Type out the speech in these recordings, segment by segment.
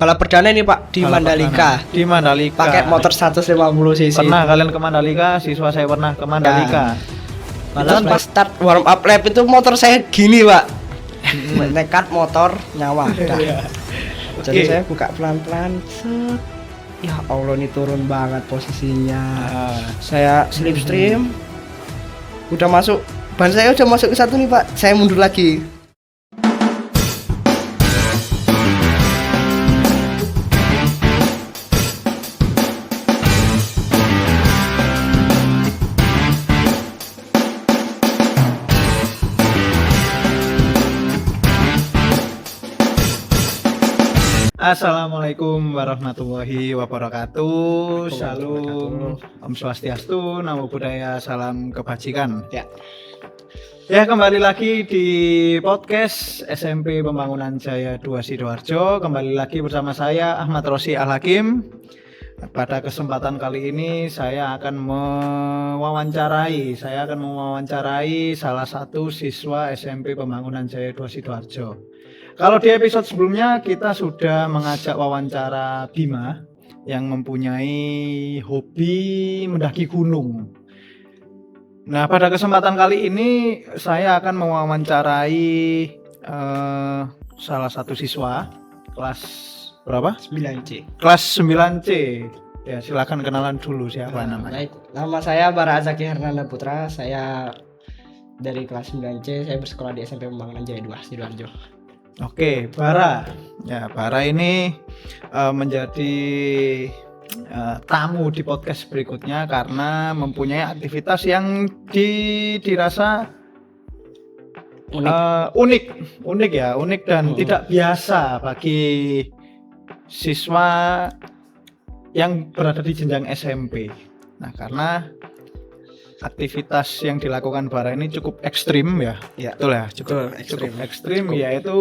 balap perdana ini Pak di Balap Mandalika. perdana. Di Mandalika. Pakai motor 150 cc. Pernah kalian ke Mandalika? Siswa saya pernah ke Mandalika. Malah pas start warm up lap itu motor saya gini Pak. Nekat motor nyawa. Jadi saya buka pelan-pelan. Set. Ya Allah ini turun banget posisinya. Saya slipstream. Udah masuk. Ban saya udah masuk ke satu nih Pak. Saya mundur lagi. Assalamualaikum warahmatullahi wabarakatuh. Shalom, Om Swastiastu, Namo Buddhaya, salam kebajikan. Ya, kembali lagi di podcast SMP Pembangunan Jaya 2 Sidoarjo. Kembali lagi bersama saya Ahmad Rosi Al-Hakim. Pada kesempatan kali ini saya akan mewawancarai salah satu siswa SMP Pembangunan Jaya 2 Sidoarjo. Kalau di episode sebelumnya kita sudah mengajak wawancara Bima yang mempunyai hobi mendaki gunung. Nah, pada kesempatan kali ini saya akan mewawancarai salah satu siswa kelas berapa? 9C. Kelas 9C. Ya, silakan kenalan dulu siapa namanya. Baik, nama saya Bara Azaki Hernanda Putra. Saya dari kelas 9C, saya bersekolah di SMP Pembangunan Jaya 2 Sidoarjo. Oke, Bara. Ya, Bara ini menjadi tamu di podcast berikutnya karena mempunyai aktivitas yang dirasa unik dan tidak biasa bagi siswa yang berada di jenjang SMP. Nah, karena aktivitas yang dilakukan Bara ini cukup ekstrim ya. Betul ya, cukup ekstrim yaitu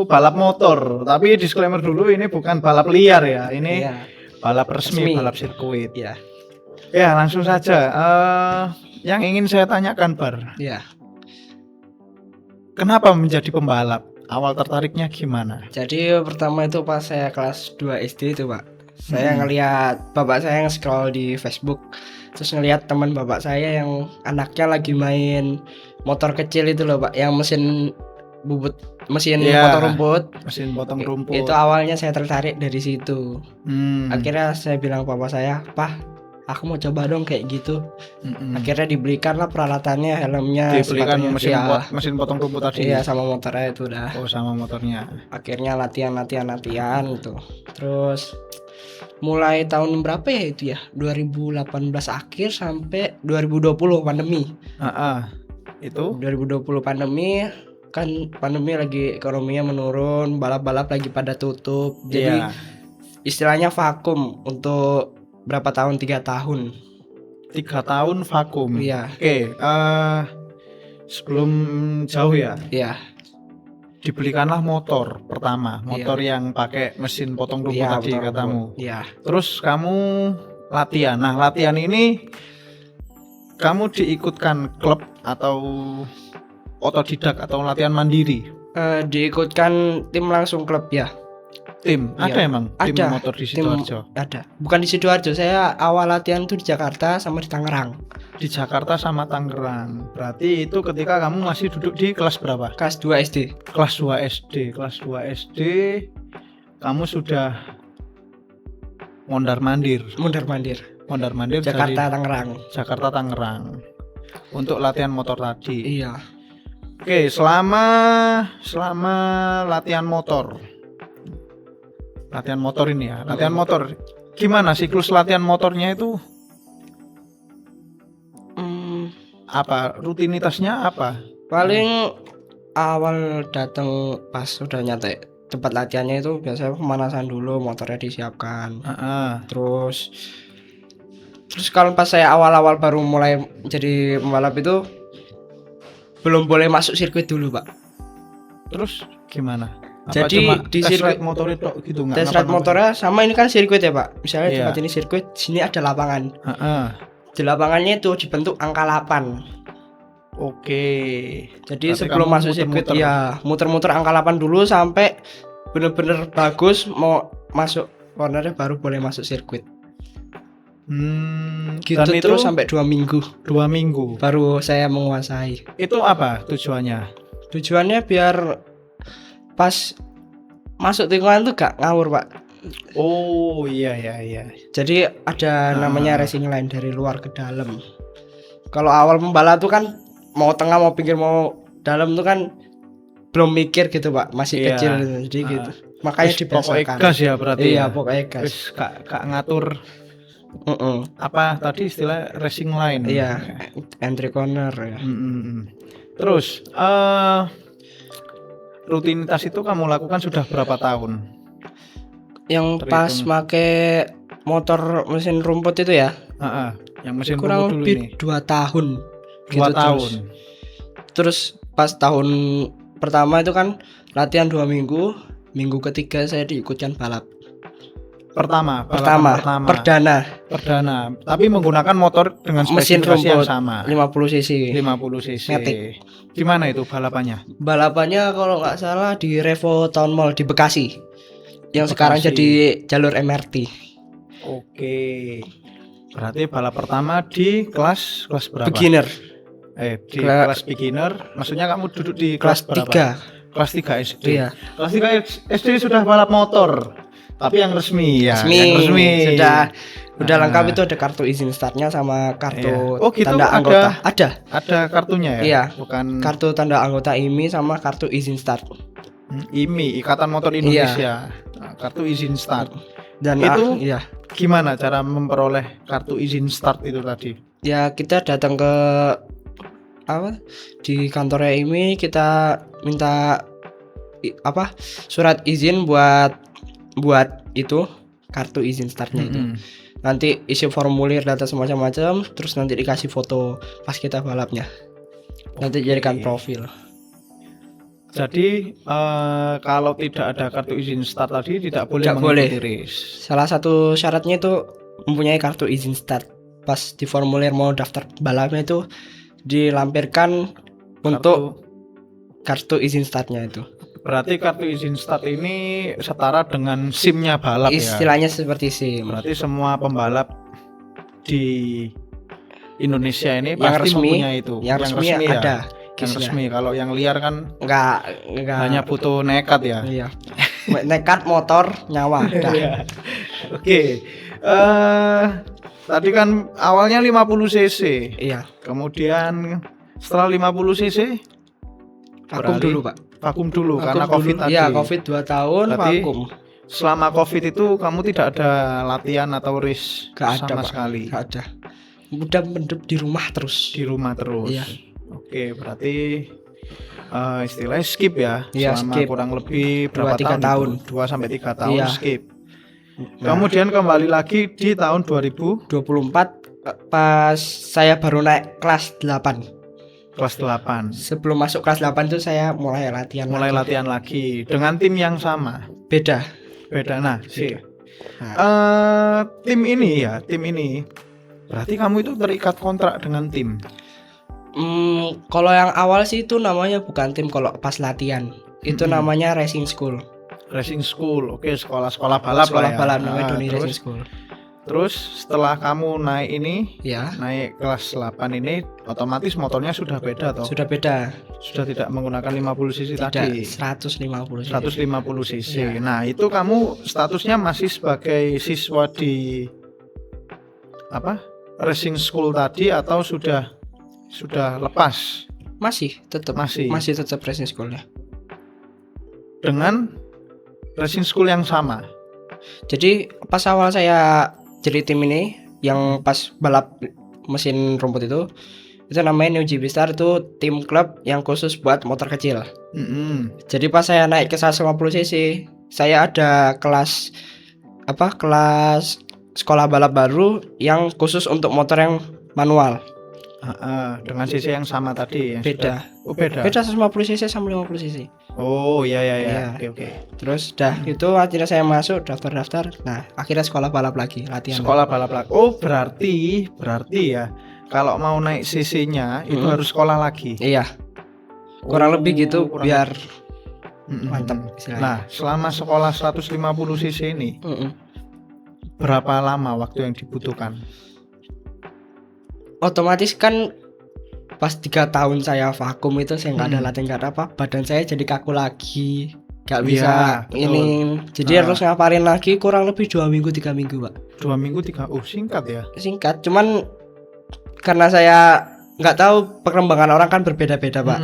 balap motor. Tapi disclaimer dulu, ini bukan balap liar ya. Ini balap resmi, balap sirkuit. Ya, langsung saja. Yang ingin saya tanyakan, Bar. Kenapa menjadi pembalap? Awal tertariknya gimana? Jadi pertama itu pas saya kelas 2 SD itu, Pak. Saya ngelihat bapak saya yang scroll di Facebook. Terus ngelihat teman bapak saya yang anaknya lagi main motor kecil itu loh Pak, yang mesin potong rumput. Itu awalnya saya tertarik dari situ. Akhirnya saya bilang ke bapak saya, "Pak, aku mau coba dong kayak gitu." Akhirnya dibelikanlah peralatannya, helmnya, dibelikan mesin potong rumput tadi. Iya, sama motornya itu udah. Oh, sama motornya. Akhirnya latihan gitu. Terus mulai tahun berapa ya itu ya? 2018 akhir sampai 2020 pandemi. Itu 2020 pandemi, kan pandemi lagi ekonominya menurun, balap-balap lagi pada tutup. Jadi istilahnya vakum untuk berapa tahun? 3 tahun. 3 tahun vakum. Iya. Oke, sebelum jauh ya. Iya. Dibelikanlah motor pertama, motor yang pakai mesin potong rumput tadi katamu. Iya. Terus kamu latihan. Nah, latihan ini kamu diikutkan klub atau otodidak atau latihan mandiri? Diikutkan tim langsung klub ya. Tim? Ada emang? Tim Ada. Motor di Sidoarjo? Ada. Bukan di Sidoarjo, saya awal latihan tuh di Jakarta sama di Tangerang. Di Jakarta sama Tangerang. Berarti itu ketika kamu masih duduk di kelas berapa? Kelas 2 SD. Kelas 2 SD. Kelas 2 SD kamu sudah mondar-mandir Jakarta dari Tangerang. Jakarta Tangerang untuk latihan motor tadi. Iya. Oke, selama latihan motor ini ya. Latihan motor. Gimana siklus latihan motornya itu? Apa rutinitasnya apa? Paling awal datang pas sudah nyampe tempat latihannya itu biasanya pemanasan dulu, motornya disiapkan. Terus kalau pas saya awal-awal baru mulai jadi pembalap itu belum boleh masuk sirkuit dulu, Pak. Terus gimana? Jadi di sirkuit motor itu gitu nggak? Tes ride motornya sama, ini kan sirkuit ya Pak. Misalnya tempat ini sirkuit, sini ada lapangan. Di lapangannya itu dibentuk angka 8. Oke. Jadi sebelum masuk sirkuit ya muter-muter angka 8 dulu sampai bener-bener bagus, mau masuk cornernya baru boleh masuk sirkuit. Gitu Dan itu terus sampai 2 minggu 2 minggu. baru saya menguasai. Itu apa tujuannya? Tujuannya biar pas masuk tikungan tuh gak ngawur Pak. Oh iya. Jadi ada namanya racing line dari luar ke dalam. Kalau awal pembalap tuh kan mau tengah mau pinggir mau dalam tuh kan belum mikir gitu Pak, masih Iya. kecil jadi gitu. Makanya Pokoknya dibiasakan. gas ya berarti. Iya, ya? pokoknya gas. Wis kak ngatur Heeh. apa tadi istilah racing line. Iya, entry corner ya. Terus rutinitas itu kamu lakukan sudah berapa tahun? Yang Terhitung. pas make motor mesin rumput itu ya, Yang mesin kurang rumput dulu lebih ini. 2 tahun. 2 tahun. Terus pas tahun pertama itu kan latihan 2 minggu, minggu ketiga saya diikutkan balap. Pertama. Perdana Perdana. Tapi menggunakan motor dengan mesin spesifikasi yang rumput sama. 50 cc. 50 cc. Matic. Di mana itu balapannya? Balapannya kalau nggak salah di Revo Town Mall di Bekasi. Yang sekarang Bekasi. jadi jalur MRT. Oke. Berarti balap pertama di kelas berapa? Beginner Di kelas beginner. Maksudnya kamu duduk di kelas kelas berapa? 3. Kelas 3 SD. Iya. Kelas 3 SD sudah balap motor. Tapi yang resmi ya. Yang resmi. Udah lengkap itu ada kartu izin startnya sama kartu Iya. Oh, gitu tanda ada. anggota. Ada kartunya ya? Iya. Bukan Kartu tanda anggota IMI sama kartu izin start. IMI, Ikatan Motor Indonesia. Nah, kartu izin start. Dan Itu iya. Gimana cara memperoleh kartu izin start itu tadi? Ya kita datang ke di kantornya IMI, kita minta surat izin buat itu kartu izin startnya itu. Nanti isi formulir data semacam-macam, terus nanti dikasih foto pas kita balapnya. Nanti jadikan profil. Jadi kalau tidak ada kartu izin start tadi tidak boleh Tidak mengikuti boleh. race. Salah satu syaratnya itu mempunyai kartu izin start. Pas di formulir mau daftar balapnya itu dilampirkan untuk kartu izin startnya itu. Berarti kartu izin start ini setara dengan SIM-nya balap ya. Istilahnya seperti SIM. Berarti semua pembalap di Indonesia ini Yang pasti resmi, mempunyai itu. yang resmi ya. ada. Yang Kisnya. resmi. Kalau yang liar kan Enggak hanya butuh nekat ya. Iya. Nekat motor nyawa. Dah. Oke. Tadi kan awalnya 50 cc. Iya. Kemudian setelah 50 cc Vakum beralih- dulu, Pak. vakum dulu Vakum karena dulu. Covid tadi. Iya, Covid 2 tahun Berarti vakum. Selama Covid itu kamu tidak ada latihan atau race Gak ada, sama Pak. sekali. Gak ada. Udah mendep di rumah terus. Di rumah terus. Iya. Oke, berarti istilahnya skip ya. Iya, selama skip. kurang lebih berapa 2-3 tahun. 2 sampai 3 tahun Iya. skip. Nah. Kemudian kembali lagi di tahun 2000 24 pas saya baru naik kelas 8. kelas 8. Sebelum masuk kelas 8 itu saya mulai latihan. Mulai lagi. latihan lagi dengan tim yang sama. Beda. Beda. Nah, sih. Nah, Tim ini berarti kamu itu terikat kontrak dengan tim. kalau yang awal sih itu namanya bukan tim, kalau pas latihan itu namanya racing school. Racing school. Oke, sekolah-sekolah balap Sekolah lah ya. balap namanya Doni terus, Racing School. terus setelah kamu naik ini, Ya, naik kelas 8 ini, otomatis motornya sudah beda toh. sudah beda. Sudah tidak menggunakan 50 cc Tidak tadi. 150 cc. 150 cc. Iya. Nah, itu kamu statusnya masih sebagai siswa di racing school tadi atau sudah lepas Masih tetap racing schoolnya. dengan racing school yang sama? Jadi pas awal saya jadi tim ini yang pas balap mesin rumput itu namanya New GB Star, itu tim klub yang khusus buat motor kecil. Jadi pas saya naik ke 150 cc, saya ada kelas sekolah balap baru yang khusus untuk motor yang manual. Dengan cc yang sama tadi yang Beda. sudah. Oh, beda. Beda 150 cc sama 50 cc. Oh, iya. Iya. Oke. Terus itu akhirnya saya masuk daftar. Nah, akhirnya sekolah balap lagi, latihan. Sekolah balap lagi. Oh, berarti ya kalau mau naik cc-nya itu harus sekolah lagi. Iya. Kurang lebih gitu kurang biar Mantap istilahnya. Nah, selama sekolah 150 cc ini, berapa lama waktu yang dibutuhkan? Otomatis kan pas 3 tahun saya vakum itu saya nggak ada latihan, nggak ada apa, badan saya jadi kaku lagi, nggak bisa Betul. ini, jadi harus ngaparin lagi kurang lebih 2 minggu 3 minggu Pak. 2 minggu 3, singkat ya. Singkat, cuman karena saya nggak tahu perkembangan orang kan berbeda-beda Pak.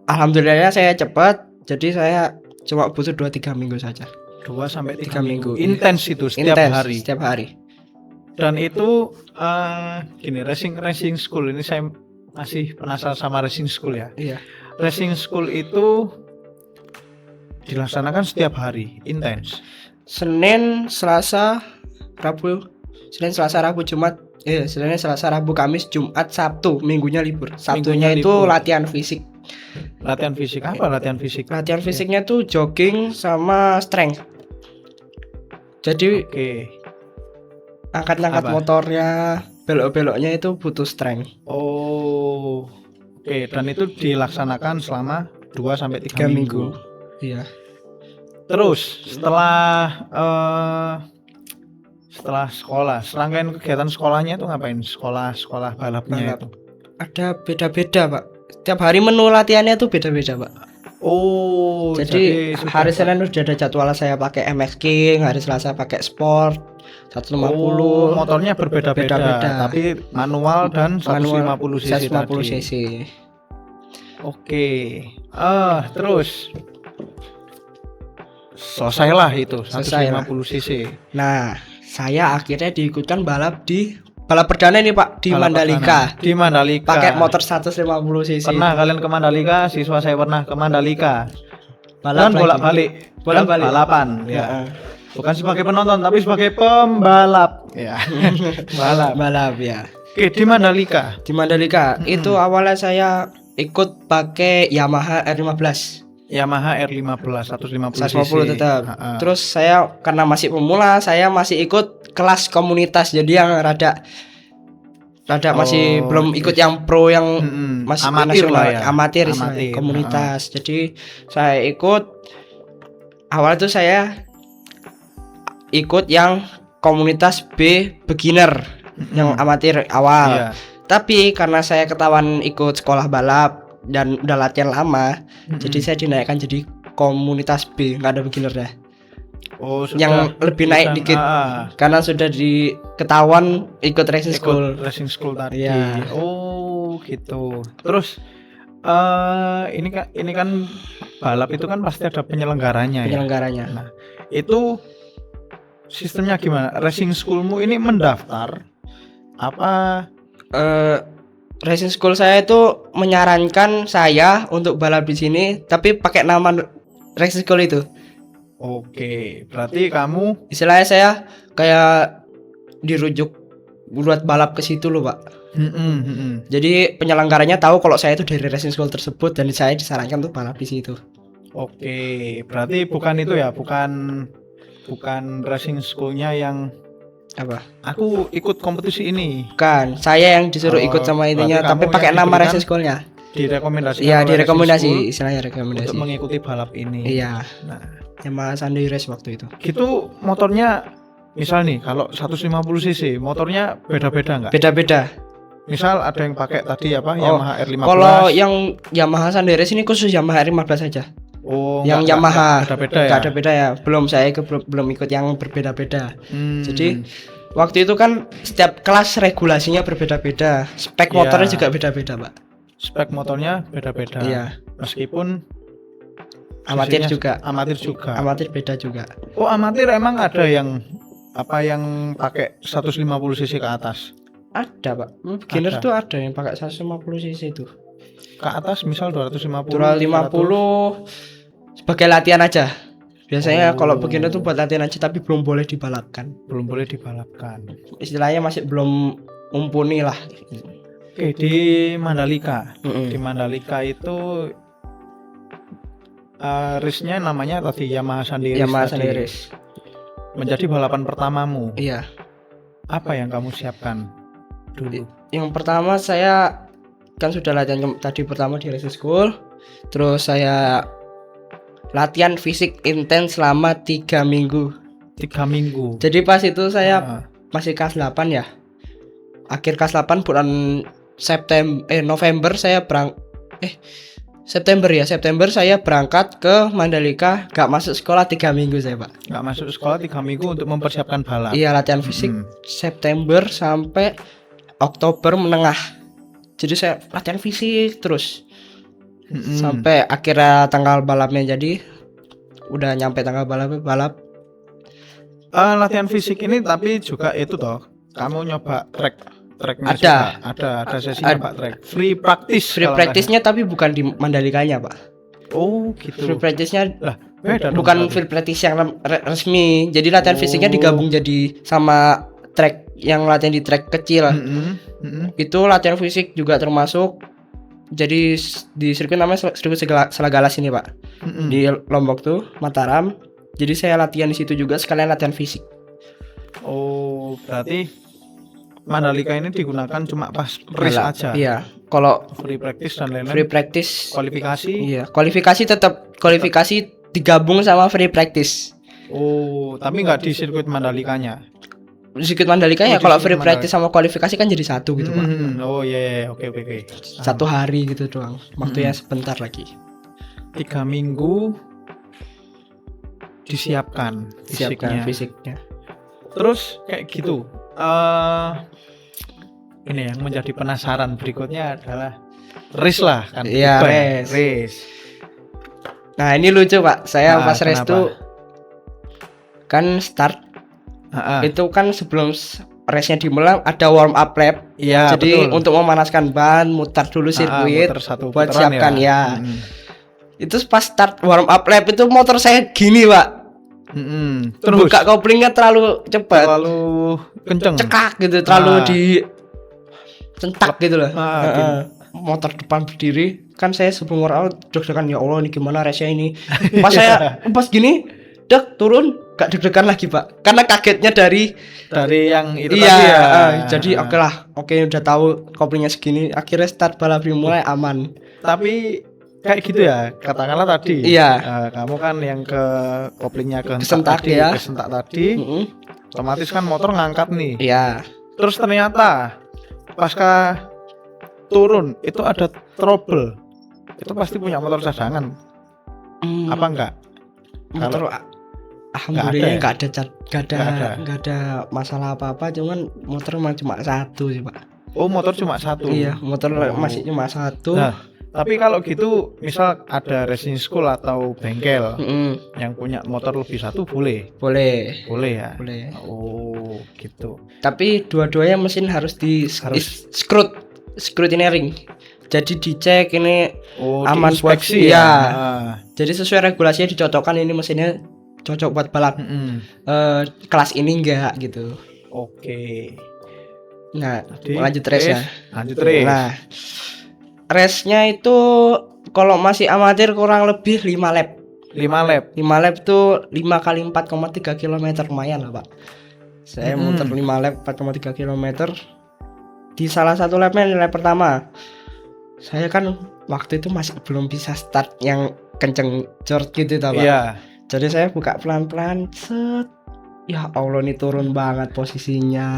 Alhamdulillah saya cepat, jadi saya cuma butuh 2-3 minggu saja. 2-3 3 minggu. Intens itu setiap Intens, hari. Setiap hari. Dan itu gini, racing school ini saya masih penasaran sama racing school ya. Iya. Racing school itu dilaksanakan setiap hari, intens. Senin, Selasa, Rabu, Jumat. Senin, Selasa, Rabu, Kamis, Jumat, Sabtu, minggunya libur. Sabtunya Minggunya itu libur. latihan fisik. Latihan fisik apa? Latihan fisik. Latihan fisiknya tuh jogging sama strength. Jadi Oke. angkat-angkat Apa? motornya, belok-beloknya itu butuh strength. Oh. Oke, dan itu dilaksanakan selama 2-3 3 minggu. minggu. Iya. Terus setelah sekolah, serangkaian kegiatan sekolahnya itu ngapain? Sekolah balapnya Balap. itu. Ada beda-beda Pak. Tiap hari menu latihannya tuh beda-beda Pak. Oh, Jadi sudah hari Senin udah ada jadwal saya pakai MX King, hari Selasa pakai Sport 150. motornya berbeda-beda, Beda-beda. tapi manual dan 150 cc 150 tadi. cc. Oke. Terus selesailah itu 150 cc. Nah, saya akhirnya diikutkan balap perdana ini Pak di Balap Mandalika. perdana. Di Mandalika. Pakai motor 150 cc. Pernah kalian ke Mandalika? Siswa saya pernah ke Mandalika. Balap Dan lagi. bolak-balik. Bolak-balik. Balapan. Ya. Bukan sebagai penonton tapi sebagai pembalap. Ya. Balap ya. Oke, di Mandalika. Di Mandalika itu awalnya saya ikut pakai Yamaha R15. Yamaha R15 150 150 tetap. Ha-ha. Terus saya karena masih pemula, saya masih ikut kelas komunitas. Jadi yang rada masih belum ikut yang pro yang masih amatir nasional, lah ya. amatir istilahnya, komunitas. Jadi saya ikut awal itu saya ikut yang komunitas B beginner, yang amatir awal. Iya. Tapi karena saya ketahuan ikut sekolah balap dan udah latihan lama, jadi saya dinaikkan jadi komunitas B, nggak ada beginner dah. Oh, sudah Yang lebih naik dikit. Karena sudah ketahuan ikut racing school. Ikut racing school tadi. Iya. Oh, gitu. Terus ini kan balap itu kan pasti ada penyelenggaranya ya. Penyelenggaranya. Nah, itu sistemnya gimana? Racing schoolmu ini mendaftar apa? Racing school saya itu menyarankan saya untuk balap di sini, tapi pakai nama racing school itu. Oke, berarti kamu Istilahnya saya kayak dirujuk buat balap ke situ loh Pak. Jadi penyelenggaranya tahu kalau saya itu dari racing school tersebut dan saya disarankan untuk balap di situ. Oke, berarti bukan itu ya, bukan racing schoolnya yang Apa? aku ikut kompetisi ini. Bukan, saya yang disuruh Oh, ikut sama itunya, berarti tapi kamu pakai yang nama diberikan racing schoolnya. Direkomendasikan Iya, oleh direkomendasi, racing school istilahnya rekomendasi. untuk mengikuti balap ini. Iya, Nah, Yamaha Sunday Race waktu itu. gitu motornya misal nih kalau 150 cc motornya beda-beda nggak? Beda-beda. Misal ada yang pakai tadi apa Oh, Yamaha R15. Kalau yang Yamaha Sunday Race ini khusus Yamaha R15 saja. oh, Yang nggak Yamaha beda-beda ya. nggak ada beda ya. Belum ikut yang berbeda-beda. Jadi waktu itu kan setiap kelas regulasinya berbeda-beda. Spek Iya. motornya juga beda-beda, Pak. spek motornya beda-beda. Iya. Meskipun Amatir cc-nya juga. Amatir juga. Amatir beda juga. Oh, amatir emang ada yang yang pakai 150 cc ke atas. Ada, Pak. Beginner Ada. tuh ada yang pakai 150 cc itu. Ke atas misal 250. 250 sebagai latihan aja. Biasanya Oh. kalau beginner tuh buat latihan aja tapi belum boleh dibalapkan. belum boleh dibalapkan. Istilahnya masih belum mumpuni lah. Oke, di Mandalika. Mm-mm. Di Mandalika itu race-nya namanya tadi Yamaha Sunday Race. Yamaha tadi. Sunday Race. Menjadi balapan pertamamu. Iya. Apa yang kamu siapkan dulu? Yang pertama saya kan sudah latihan tadi pertama di racing school. Terus saya latihan fisik intens selama 3 minggu. 3 minggu. Jadi pas itu saya masih kelas 8 ya. Akhir kelas 8 bulan November saya September saya berangkat ke Mandalika, gak masuk sekolah 3 minggu saya, Pak. Gak masuk sekolah 3 minggu untuk mempersiapkan balap. Iya, latihan fisik September sampai Oktober menengah. Jadi saya latihan fisik terus sampai akhirnya tanggal balapnya, jadi udah nyampe tanggal balap. Latihan fisik ini tapi juga itu toh, kamu nyoba treknya ada sesinya Pak, trek free practice-nya tapi bukan di Mandalikanya, Pak. Oh gitu. Free practice-nya beda bukan dong, free practice yang resmi. Jadi latihan fisiknya digabung jadi sama trek yang latihan di trek kecil. Itu latihan fisik juga termasuk. Jadi di sirkuit namanya sirkuit Selagalas ini, Pak. Di Lombok tuh, Mataram. Jadi saya latihan di situ juga sekalian latihan fisik. Oh, berarti Mandalika ini digunakan cuma pas race aja. Iya. Kalau free practice dan lain-lain. Free practice, kualifikasi. Iya, kualifikasi digabung sama free practice. Oh, tapi nggak di sirkuit Mandalikanya. Di sirkuit Mandalika ya, kalau free practice sama kualifikasi kan jadi satu gitu, Pak. Oh iya, oke. 1 hari gitu doang. Waktunya sebentar lagi. 3 minggu disiapkan fisiknya. Terus kayak gitu. Ini yang menjadi penasaran berikutnya adalah race lah kan. Iya, race. Nah, ini lucu, Pak. Saya pas race tuh kan start. Itu kan sebelum race-nya dimulai ada warm up lap. Iya, jadi betul. Untuk memanaskan ban, mutar dulu sirkuit buat siapkan ya. Itu pas start warm up lap itu motor saya gini, Pak. Terus buka koplingnya terlalu cepat, terlalu kenceng, cekak gitu, terlalu centak gitu loh. Motor depan berdiri kan, saya sebelum warm up deg-degan, ya Allah ini gimana race-nya ini. Pas gini turun gak deg-degan lagi, Pak, karena kagetnya dari yang itu tadi ya. Jadi oke udah tahu koplingnya segini, akhirnya start balap dimulai aman. Tapi kayak gitu ya, katakanlah tadi. Iya. Kamu kan yang ke koplingnya kesentak tadi. Otomatis kan motor ngangkat nih. Iya. Terus ternyata pasca turun itu ada trouble. Itu pasti punya motor cadangan. Apa enggak? Motor alhamdulillah nggak ada masalah apa-apa, cuman motor memang cuma satu sih, Pak. Oh, motor cuma satu. Iya, motor masih cuma satu. Nah, tapi kalau gitu misal ada racing school atau bengkel yang punya motor lebih satu boleh ya. Boleh. Oh gitu. Tapi dua-duanya mesin harus scrutineering. Jadi dicek ini aman buat ya. Jadi sesuai regulasinya dicocokkan, ini mesinnya cocok buat balap kelas ini enggak gitu. Oke. Nah, lanjut race ya. Nah, race-nya itu kalau masih amatir kurang lebih 5 lap. 5 lap tuh 5 kali 4,3 km, lumayan lah, Pak. Saya muter 5 lap 4,3 km. Di salah satu lapnya, lap pertama, saya kan waktu itu masih belum bisa start yang kenceng jort gitu tau, Pak. Iya. Jadi saya buka pelan-pelan, set. Ya Allah, ini turun banget posisinya.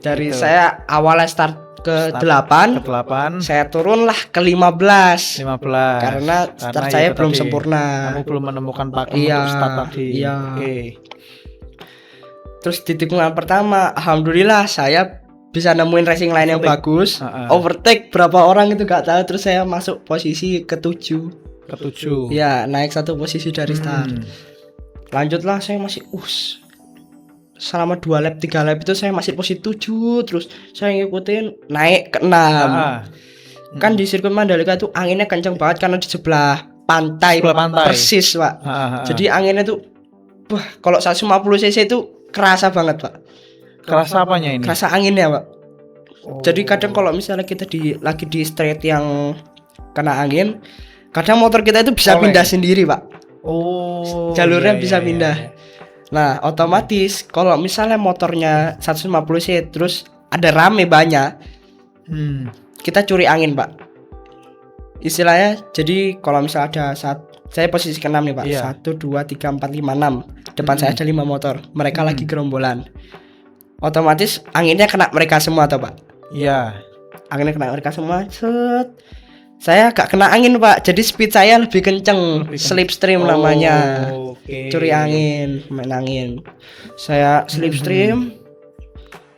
Dari gitu. Saya awalnya start ke 8, saya turunlah ke 15. Karena start saya belum sempurna. Kamu belum menemukan pakem untuk start tadi. Iya. Oke. Terus di tikungan pertama, alhamdulillah saya bisa nemuin racing line yang bagus. Overtake berapa orang itu gak tahu. Terus saya masuk posisi ke-7. Ya, naik 1 posisi dari start. Lanjutlah, saya masih selama 2 lap 3 lap itu saya masih posisi 7. Terus saya ngikutin naik ke 6. Kan di sirkuit Mandalika itu anginnya kenceng banget karena di sebelah pantai. Persis, Pak. Jadi anginnya tuh kalau 150 cc itu kerasa banget, Pak. Kerasa apanya ini? Kerasa anginnya, Pak. Jadi kadang kalau misalnya kita lagi di straight yang kena angin, kadang motor kita itu bisa pindah sendiri, Pak. Jalurnya bisa pindah. Nah, otomatis kalau misalnya motornya 150 cc terus ada rame banyak, kita curi angin, Pak. Istilahnya, jadi kalau misalnya ada Saya posisi ke-6 nih Pak. Iya. 1 2 3 4 5 6. Depan saya ada 5 motor. Mereka lagi gerombolan. Otomatis anginnya kena mereka semua toh Pak. Iya. Anginnya kena mereka semua. Set. Saya gak kena angin Pak. Jadi speed saya lebih kenceng. Slipstream namanya. Oke. Curi angin, main angin. Saya slipstream.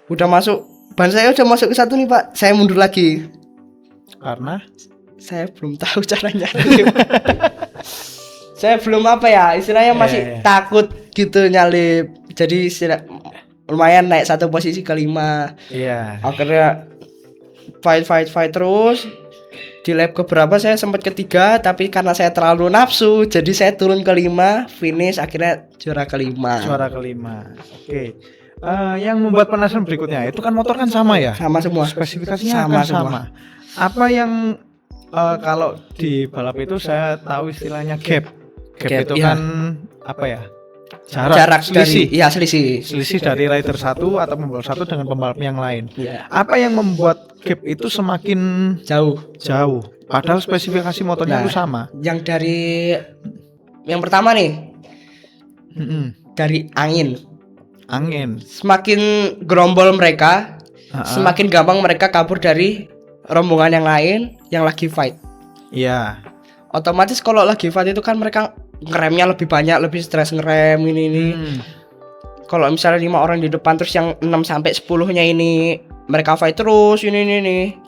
Udah masuk. Ban saya udah masuk ke 1 nih Pak. Saya mundur lagi. Karena Saya belum tahu caranya. Saya belum apa ya, istilahnya masih takut gitu nyalip. Jadi lumayan naik 1 posisi ke 5. iya. Akhirnya fight terus. Di lap keberapa saya sempat ke-3, tapi karena saya terlalu nafsu, jadi saya turun ke 5, finish akhirnya juara ke-5. Suara kelima. Oke. Yang membuat penasaran berikutnya, itu kan motor kan sama ya? Sama semua. Spesifikasinya Sama kan sama. Apa yang kalau di balap itu saya tahu istilahnya gap. Gap Gap, itu iya. kan apa ya? Jarak Selisih. Iya, selisih. Selisih dari rider satu atau pembalap satu dengan pembalap yang lain. Iya. Apa yang membuat gap itu semakin Jauh. jauh? Padahal spesifikasi motornya Nah. itu sama. Yang dari yang pertama nih, dari angin. Angin. Semakin gerombol mereka, Ha-ha. semakin gampang mereka kabur dari rombongan yang lain yang lagi fight. Iya. Otomatis kalau lagi fight itu kan mereka ngeremnya lebih banyak, lebih stres ngerem ini. Kalau misalnya 5 orang di depan terus yang 6 sampai 10-nya ini mereka fight terus ini.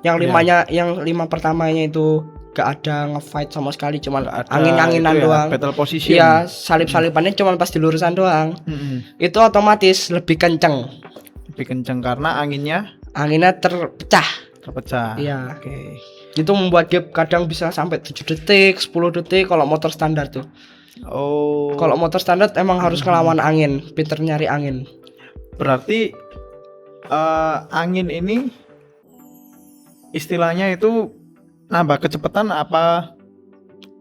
Yang 5-nya yang 5 pertamanya itu gak ada ngefight sama sekali, cuma angin-anginan itu ya, doang. battle position. Iya, salip-salipannya cuma pas di lurusan doang. Itu otomatis lebih kenceng. Lebih kenceng karena Anginnya terpecah. terpecah. Iya. Oke. Itu membuat gap kadang bisa sampai 7 detik, 10 detik kalau motor standar tuh. Oh. Kalau motor standar emang harus ngelawan angin, pinter nyari angin. Berarti angin ini istilahnya itu nambah kecepatan apa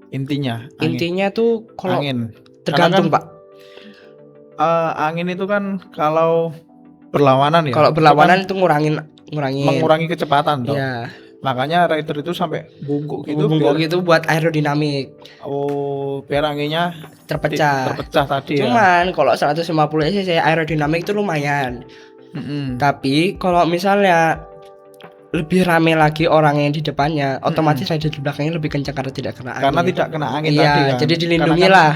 intinya? Intinya tuh kalau angin. tergantung Karena Pak. Angin itu kan kalau berlawanan ya. Kalau berlawanan itu itu ngurangin. kan mengurangi kecepatan toh. Iya. Makanya rider itu sampai bungkuk gitu. Bungkuk biar- gitu buat aerodinamik Oh, biar anginnya terpecah. terpecah tadi ya. Cuman kalau 150 cc aerodinamik itu lumayan. Tapi kalau misalnya lebih rame lagi orang yang di depannya, otomatis rider di belakangnya lebih kencang karena tidak kena angin. Karena tidak kena angin Iya, tadi kan. jadi dilindungi Karena kan lah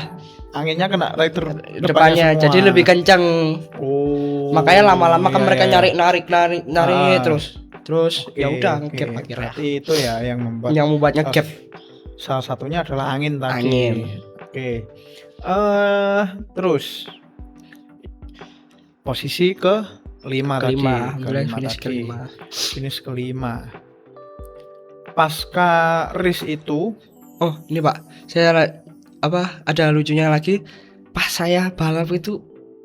anginnya kena rider depannya, semua. jadi lebih kencang. Oh. Makanya lama-lama kan iya, mereka iya. narik terus Oke, ya udah oke. ngegap akhirnya. Berarti itu ya yang membuat Yang membuatnya gap. salah satunya adalah angin tadi. Angin. Oke. Terus posisi ke-5 tadi. Kelima, alhamdulillah Kelima finish tadi. kelima. Finish ke-5. Pasca race itu Oh ini Pak, saya ada lucunya lagi. Pas saya balap itu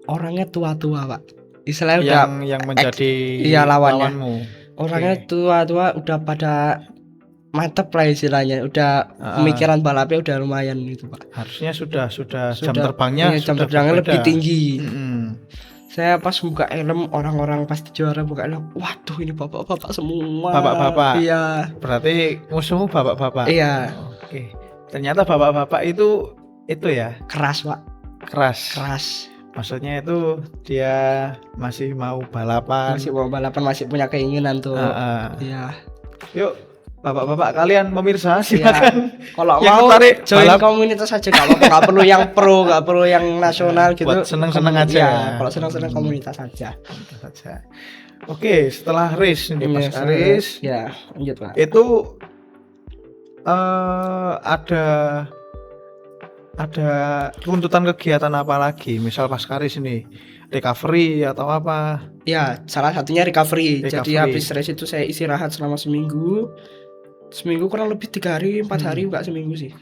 orangnya tua-tua Pak. Istilahnya udah yang menjadi iya, lawannya. lawanmu. orangnya Oke. tua-tua, udah pada mantep lah istilahnya. Udah pemikiran balapnya udah lumayan gitu Pak. Harusnya sudah jam Sudah, terbangnya iya, jam sudah terbangnya berbeda. lebih tinggi. Mm-mm. Saya pas buka helm, orang-orang pasti juara buka helm. Waduh ini bapak-bapak semua. Bapak-bapak. Iya. Berarti musuhmu bapak-bapak. Iya. Oke. Ternyata bapak-bapak itu ya Keras Pak. keras. Maksudnya itu dia masih mau balapan. Masih mau balapan, masih punya keinginan tuh. Iya. Yuk, bapak-bapak kalian pemirsa Iya. silakan. Kalau Yang mau tertarik join balap. komunitas aja nggak perlu yang pro, nggak perlu yang nasional gitu. Buat seneng-seneng aja. Iya, kalau seneng-seneng komunitas aja. Saja. Oke, setelah race ini pasca race Ya, lanjut Pak. itu ada tuntutan kegiatan apa lagi? Misal pasca race ini recovery atau apa? Ya, salah satunya recovery. Jadi Recovery. habis race itu saya istirahat selama seminggu. Seminggu kurang lebih 3 hari, 4 hari, enggak seminggu sih.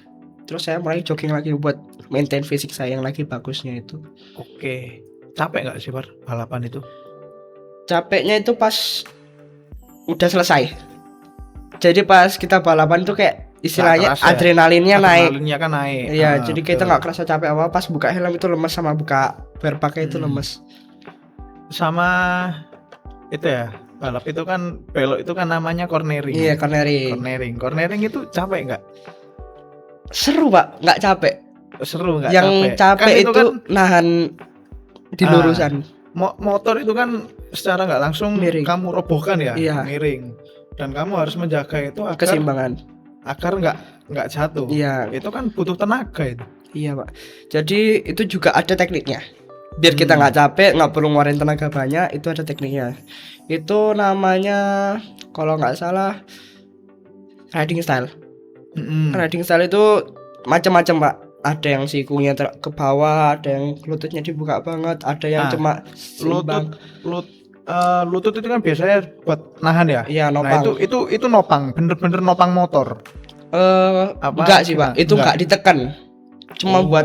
Terus saya mulai jogging lagi buat maintain fisik saya yang lagi bagusnya itu. Oke. Capek nggak sih Bar, balapan itu? Capeknya itu pas udah selesai. Jadi pas kita balapan tuh kayak istilahnya Nggak kerasa ya? adrenalinnya naik. Adrenalinnya kan naik. Iya, Ah, jadi kita betul. nggak kerasa capek apa. Pas buka helm itu lemes, sama buka bareback itu lemes. Sama itu ya, balap itu kan belok itu kan namanya cornering. Iya, cornering. Cornering itu capek nggak? Seru Pak, nggak capek. seru nggak Yang capek Kan itu kan, nahan di lurusan. motor itu kan secara nggak langsung Miring. kamu robohkan ya, Iya. miring. Dan kamu harus menjaga itu agar Keseimbangan. nggak jatuh. Iya. Itu kan butuh tenaga itu. Iya Pak. Jadi itu juga ada tekniknya. Biar kita nggak capek, nggak perlu ngeluarin tenaga banyak, itu ada tekniknya. Itu namanya kalau nggak salah riding style. Riding style itu macam-macam Pak. Ada yang sikungnya ke bawah, ada yang lututnya dibuka banget, ada yang cuma seimbang. Lutut itu kan biasanya buat nahan ya. Iya, Nah nopang. itu nopang, bener-bener nopang motor. Enggak sih Pak, itu enggak ditekan. Cuma buat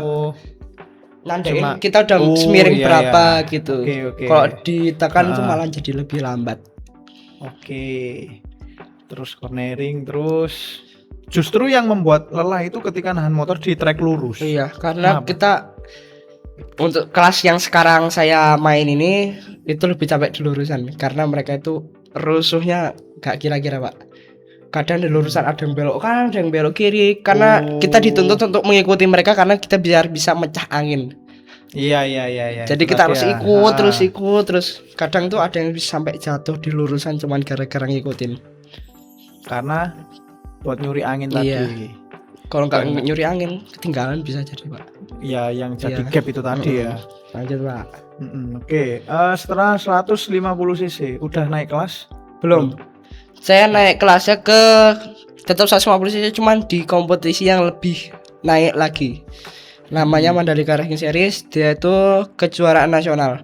nandain kita udah semiring iya, berapa iya. gitu. Oke. Kalau ditekan itu malah jadi lebih lambat. Oke. Terus cornering, terus justru yang membuat lelah itu ketika nahan motor di trek lurus. Iya, karena Kenapa? kita untuk kelas yang sekarang saya main ini itu lebih capek di lurusan karena mereka itu rusuhnya gak kira-kira Pak. Kadang di lurusan ada yang belok kanan, ada yang belok kiri karena kita dituntut untuk mengikuti mereka karena kita biar bisa mecah angin. Iya. Jadi Itu kita tadi harus ya. ikut terus kadang tuh ada yang bisa sampai jatuh di lurusan cuman gara-gara ngikutin. Karena buat nyuri angin Iya. tadi. Kalau nggak nyuri angin ketinggalan bisa jadi Pak. Ya yang jadi Iya. gap itu tadi ya. Lanjut Pak. Oke. Setelah 150 cc udah naik kelas? Belum. Saya naik kelasnya ke tetap 150 cc cuman di kompetisi yang lebih naik lagi. Namanya Mandalika Racing Series, dia itu kejuaraan nasional.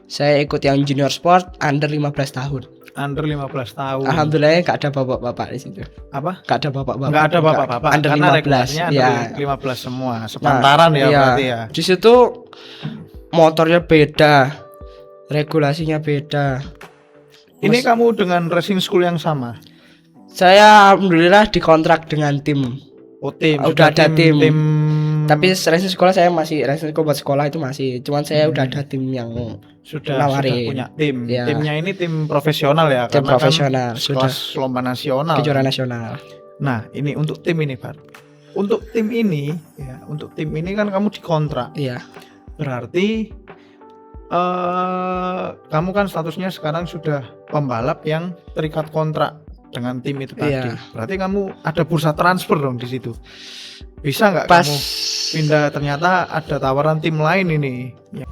Saya ikut yang junior sport under 15 tahun. Under 15 tahun. Alhamdulillah gak ada bapak-bapak di situ. Apa? Gak ada bapak-bapak. Enggak ada bapak-bapak Under karena 15. regulasinya Ya. under 15 semua. Sepantaran ya Iya. berarti ya. Di situ motornya beda, regulasinya beda. Ini kamu dengan racing school yang sama? Saya alhamdulillah dikontrak dengan tim. Oh, tim. Udah ada tim. Tim. Tapi racing sekolah saya masih racing buat sekolah itu masih. Cuman saya udah ada tim yang sudah nawarin. punya tim. Ya. Timnya ini tim profesional ya, Tim karena profesional, kan sudah. kelas lomba nasional. kejuaraan nasional. Nah, ini untuk tim ini, Pak. Untuk tim ini kan kamu dikontrak. Iya. Berarti kamu kan statusnya sekarang sudah pembalap yang terikat kontrak dengan tim itu tadi. Iya. Berarti kamu ada bursa transfer dong di situ. Bisa nggak Pas kamu pindah, ternyata ada tawaran tim lain ini? Ya.